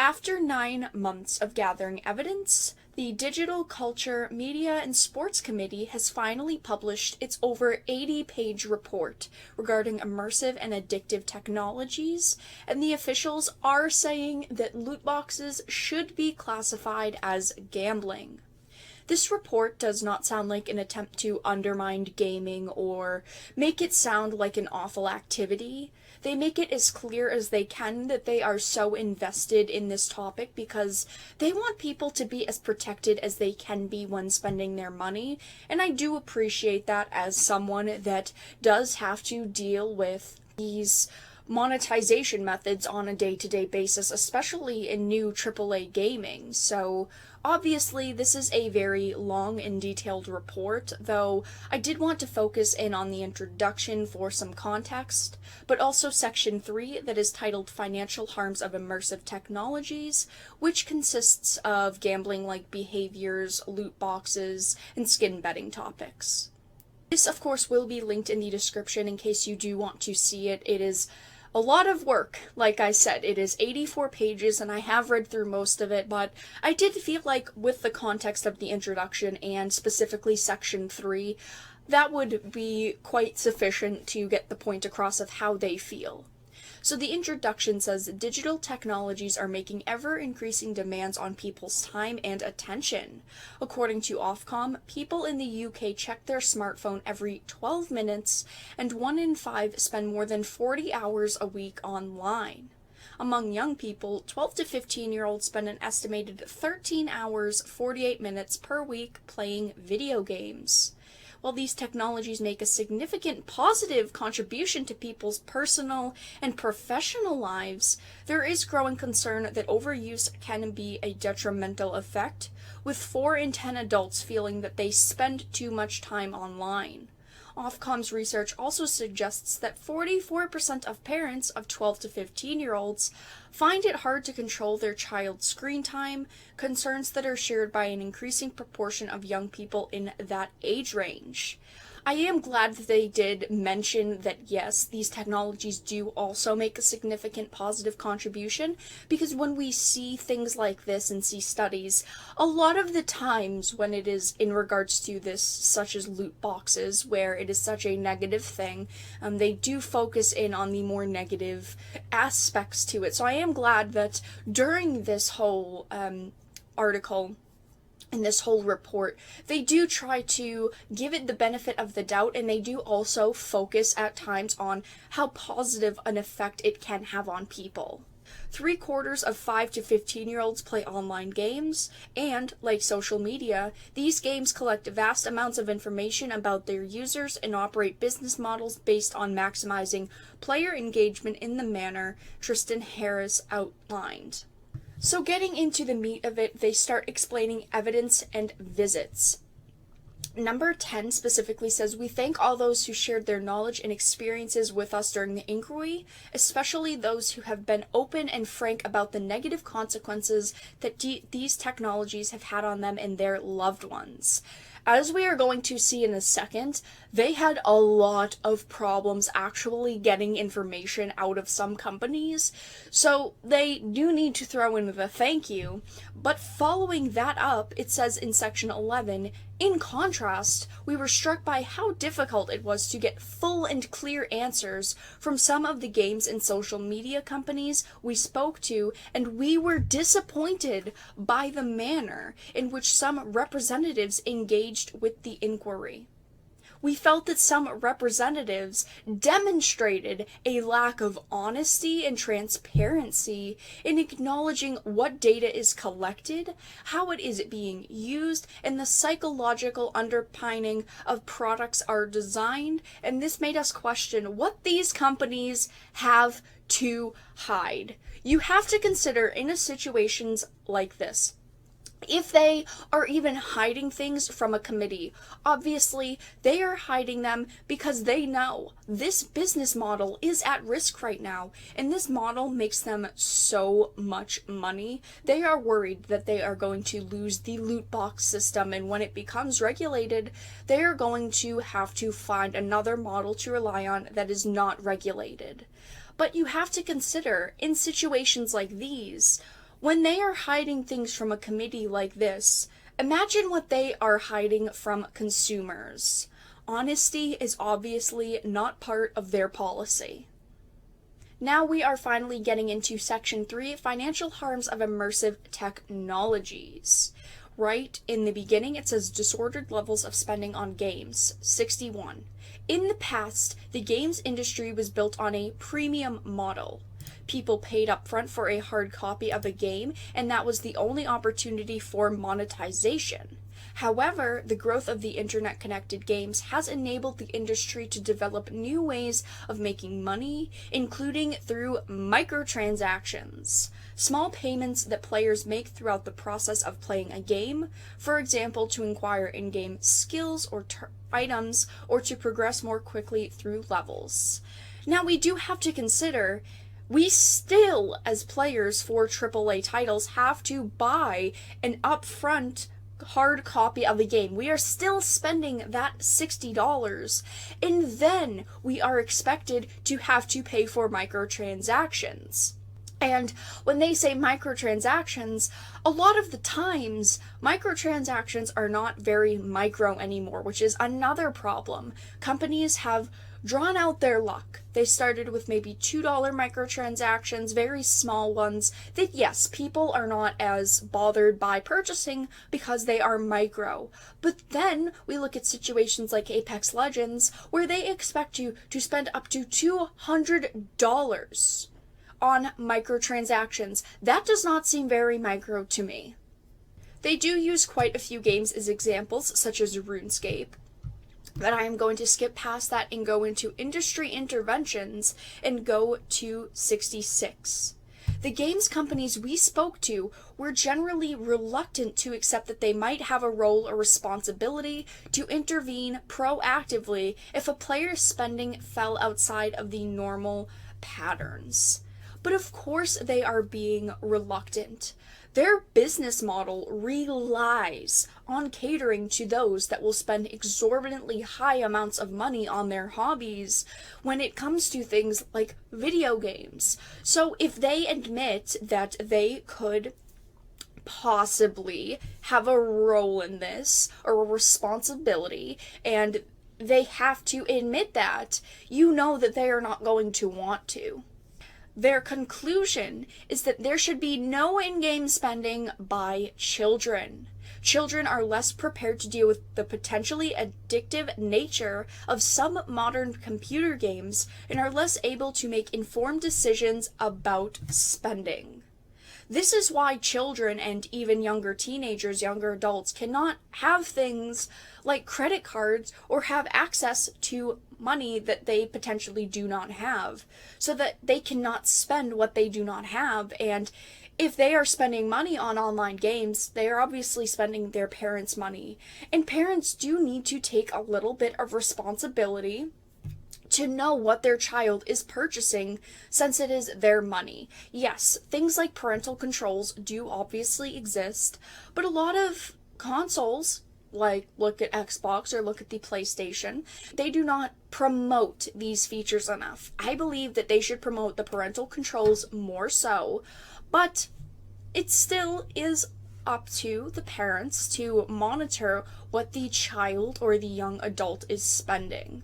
After 9 months of gathering evidence, the Digital Culture, Media, and Sports Committee has finally published its over 80-page report regarding immersive and addictive technologies, and the officials are saying that loot boxes should be classified as gambling. This report does not sound like an attempt to undermine gaming or make it sound like an awful activity. They make it as clear as they can that they are so invested in this topic because they want people to be as protected as they can be when spending their money, and I do appreciate that as someone that does have to deal with these monetization methods on a day-to-day basis, especially in new AAA gaming. So obviously this is a very long and detailed report, though I did want to focus in on the introduction for some context, but also section 3 that is titled Financial Harms of Immersive Technologies, which consists of gambling-like behaviors, loot boxes, and skin betting topics. This, of course, will be linked in the description in case you do want to see it. It is a lot of work, like I said. It is 84 pages, and I have read through most of it, but I did feel like with the context of the introduction, and specifically section 3, that would be quite sufficient to get the point across of how they feel. So the introduction says digital technologies are making ever-increasing demands on people's time and attention. According to Ofcom, people in the UK check their smartphone every 12 minutes, and 1 in 5 spend more than 40 hours a week online. Among young people, 12 to 15-year-olds spend an estimated 13 hours, 48 minutes per week playing video games. While these technologies make a significant positive contribution to people's personal and professional lives, there is growing concern that overuse can be a detrimental effect, with 4 in 10 adults feeling that they spend too much time online. Ofcom's research also suggests that 44% of parents of 12 to 15-year-olds find it hard to control their child's screen time, concerns that are shared by an increasing proportion of young people in that age range. I am glad that they did mention that yes, these technologies do also make a significant positive contribution, because when we see things like this and see studies, a lot of the times when it is in regards to this, such as loot boxes, where it is such a negative thing, they do focus in on the more negative aspects to it. So I am glad that during this whole article, in this whole report, they do try to give it the benefit of the doubt, and they do also focus at times on how positive an effect it can have on people. 3/4 of 5 to 15-year-olds play online games, and, like social media, these games collect vast amounts of information about their users and operate business models based on maximizing player engagement in the manner Tristan Harris outlined. So getting into the meat of it, they start explaining evidence and visits. Number 10 specifically says, "We thank all those who shared their knowledge and experiences with us during the inquiry, especially those who have been open and frank about the negative consequences that these technologies have had on them and their loved ones." As we are going to see in a second, they had a lot of problems actually getting information out of some companies, so they do need to throw in the thank you. But following that up, it says in section 11, "In contrast, we were struck by how difficult it was to get full and clear answers from some of the games and social media companies we spoke to, and we were disappointed by the manner in which some representatives engaged with the inquiry. We felt that some representatives demonstrated a lack of honesty and transparency in acknowledging what data is collected, how it is being used, and the psychological underpinning of products are designed, and this made us question what these companies have to hide." You have to consider in situations like this, if they are even hiding things from a committee, obviously they are hiding them because they know this business model is at risk right now, and this model makes them so much money. They are worried that they are going to lose the loot box system, and when it becomes regulated, they are going to have to find another model to rely on that is not regulated. But you have to consider, in situations like these, When they are hiding things from a committee like this, imagine what they are hiding from consumers. Honesty is obviously not part of their policy. Now we are finally getting into Section 3, Financial Harms of Immersive Technologies. Right in the beginning, it says disordered levels of spending on games, 61. In the past, the games industry was built on a premium model. People paid up front for a hard copy of a game, and that was the only opportunity for monetization. However, the growth of the internet-connected games has enabled the industry to develop new ways of making money, including through microtransactions, small payments that players make throughout the process of playing a game, for example, to acquire in-game skills or items, or to progress more quickly through levels. Now, we do have to consider we still, as players for AAA titles, have to buy an upfront hard copy of the game. We are still spending that $60, and then we are expected to have to pay for microtransactions. And when they say microtransactions, a lot of the times, microtransactions are not very micro anymore, which is another problem. Companies have drawn out their luck. They started with maybe $2 microtransactions, very small ones, that yes, people are not as bothered by purchasing because they are micro. But then we look at situations like Apex Legends, where they expect you to spend up to $200 on microtransactions. That does not seem very micro to me. They do use quite a few games as examples, such as RuneScape, but I am going to skip past that and go into industry interventions and go to 66. The games companies we spoke to were generally reluctant to accept that they might have a role or responsibility to intervene proactively if a player's spending fell outside of the normal patterns. But of course they are being reluctant. Their business model relies on catering to those that will spend exorbitantly high amounts of money on their hobbies when it comes to things like video games. So if they admit that they could possibly have a role in this or a responsibility, and they have to admit that, you know that they are not going to want to. Their conclusion is that there should be no in-game spending by children. Children are less prepared to deal with the potentially addictive nature of some modern computer games and are less able to make informed decisions about spending. This is why children and even younger teenagers, younger adults, cannot have things like credit cards or have access to money that they potentially do not have, so that they cannot spend what they do not have. And if they are spending money on online games, they are obviously spending their parents' money. And parents do need to take a little bit of responsibility to know what their child is purchasing, since it is their money. Yes, things like parental controls do obviously exist, but a lot of consoles, like look at Xbox or look at the PlayStation, they do not promote these features enough. I believe that they should promote the parental controls more so, but it still is up to the parents to monitor what the child or the young adult is spending.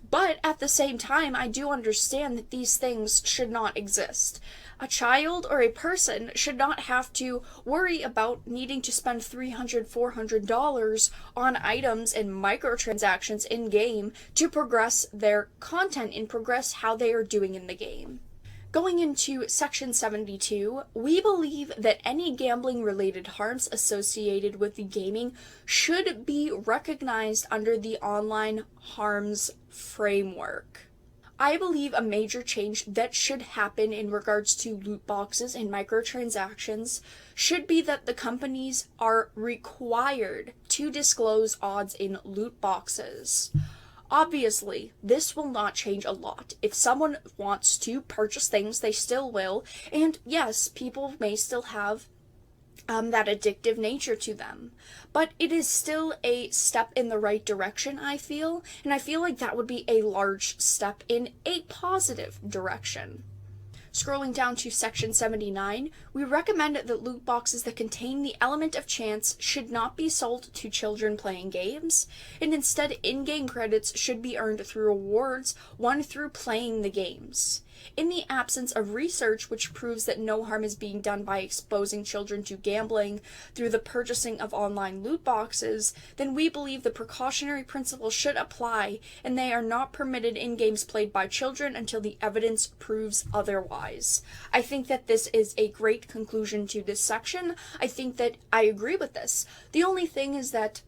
But at the same time, I do understand that these things should not exist. A child or a person should not have to worry about needing to spend $300, $400 on items and microtransactions in-game to progress their content and progress how they are doing in the game. Going into Section 72, we believe that any gambling-related harms associated with the gaming should be recognized under the online harms framework. I believe a major change that should happen in regards to loot boxes and microtransactions should be that the companies are required to disclose odds in loot boxes. Obviously, this will not change a lot. If someone wants to purchase things, they still will. And yes, people may still have that addictive nature to them. But it is still a step in the right direction, I feel. And I feel like that would be a large step in a positive direction. Scrolling down to section 79, we recommend that loot boxes that contain the element of chance should not be sold to children playing games, and instead in-game credits should be earned through rewards won through playing the games. In the absence of research which proves that no harm is being done by exposing children to gambling through the purchasing of online loot boxes, then we believe the precautionary principle should apply, and they are not permitted in games played by children until the evidence proves otherwise. I think that this is a great conclusion to this section. I think that I agree with this. The only thing is that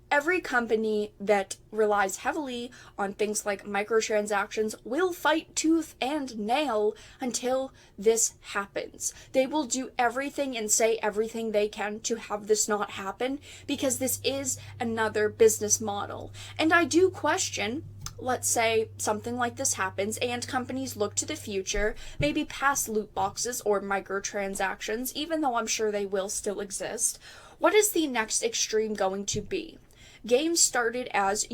every company that relies heavily on things like microtransactions will fight tooth and nail until this happens. They will do everything and say everything they can to have this not happen, because this is another business model. And I do question, let's say something like this happens and companies look to the future, maybe past loot boxes or microtransactions, even though I'm sure they will still exist. What is the next extreme going to be? Games started as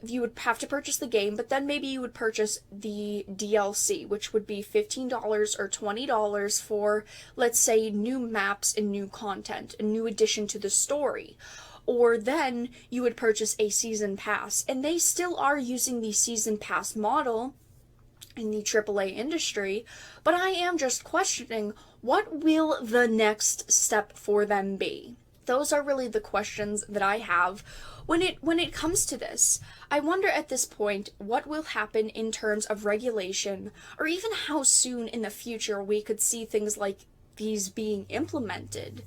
you would have to purchase the game, but then maybe you would purchase the DLC, which would be $15 or $20 for, let's say, new maps and new content, a new addition to the story. Or then you would purchase a season pass, and they still are using the season pass model in the AAA industry, but I am just questioning, what will the next step for them be? Those are really the questions that I have when it comes to this. I wonder at this point what will happen in terms of regulation, or even how soon in the future we could see things like these being implemented.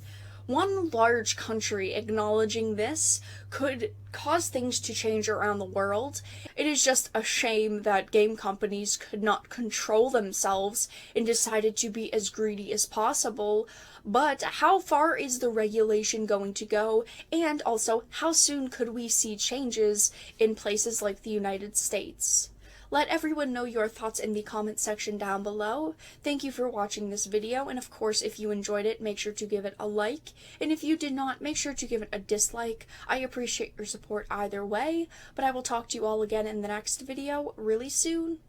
One large country acknowledging this could cause things to change around the world. It is just a shame that game companies could not control themselves and decided to be as greedy as possible. But how far is the regulation going to go? And also, how soon could we see changes in places like the United States? Let everyone know your thoughts in the comment section down below. Thank you for watching this video, and of course, if you enjoyed it, make sure to give it a like, and if you did not, make sure to give it a dislike. I appreciate your support either way, but I will talk to you all again in the next video really soon.